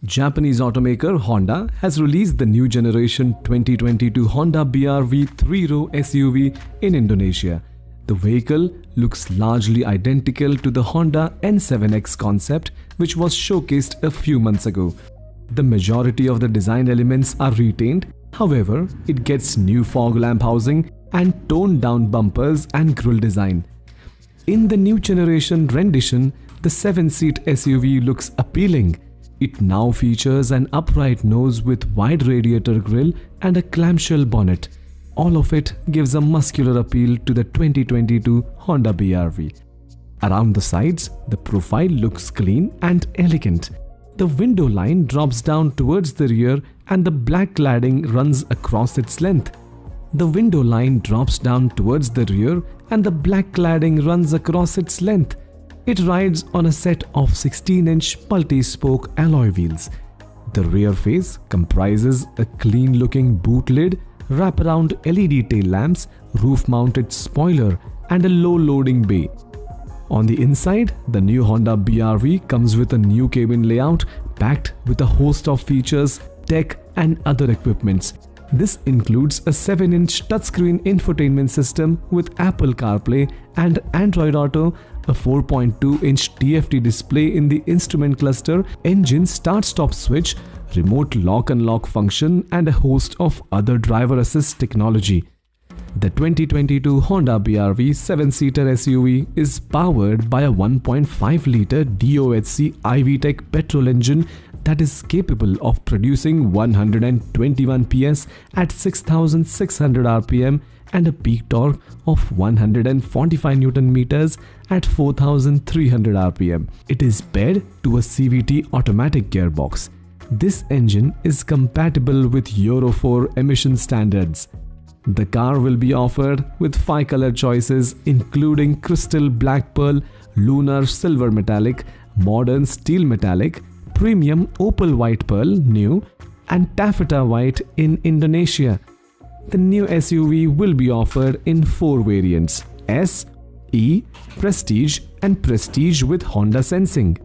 Japanese automaker Honda has released the new generation 2022 Honda BR-V 3-row SUV in Indonesia. The vehicle looks largely identical to the Honda N7X concept, which was showcased a few months ago. The majority of the design elements are retained, however, it gets new fog lamp housing and toned down bumpers and grille design. In the new generation rendition, the 7-seat SUV looks appealing. It now features an upright nose with wide radiator grille and a clamshell bonnet. All of it gives a muscular appeal to the 2022 Honda BR-V. Around the sides, the profile looks clean and elegant. The window line drops down towards the rear and the black cladding runs across its length. The window line drops down towards the rear and the black cladding runs across its length. It rides on a set of 16-inch multi-spoke alloy wheels. The rear face comprises a clean-looking boot lid, wraparound LED tail lamps, roof-mounted spoiler, and a low-loading bay. On the inside, the new Honda BR-V comes with a new cabin layout packed with a host of features, tech, and other equipments. This includes a 7-inch touchscreen infotainment system with Apple CarPlay and Android Auto, a 4.2-inch TFT display in the instrument cluster, engine start-stop switch, remote lock-unlock function, and a host of other driver assist technology. The 2022 Honda BR-V 7-seater SUV is powered by a 1.5-litre DOHC iVTEC petrol engine that is capable of producing 121 PS at 6,600 RPM and a peak torque of 145 Nm at 4,300 RPM. It is paired to a CVT automatic gearbox. This engine is compatible with Euro 4 emission standards. The car will be offered with 5 color choices including crystal black pearl, lunar silver metallic, modern steel metallic, premium opal white pearl new, and taffeta white in Indonesia. The new SUV will be offered in 4 variants: S, E, Prestige and Prestige with Honda Sensing.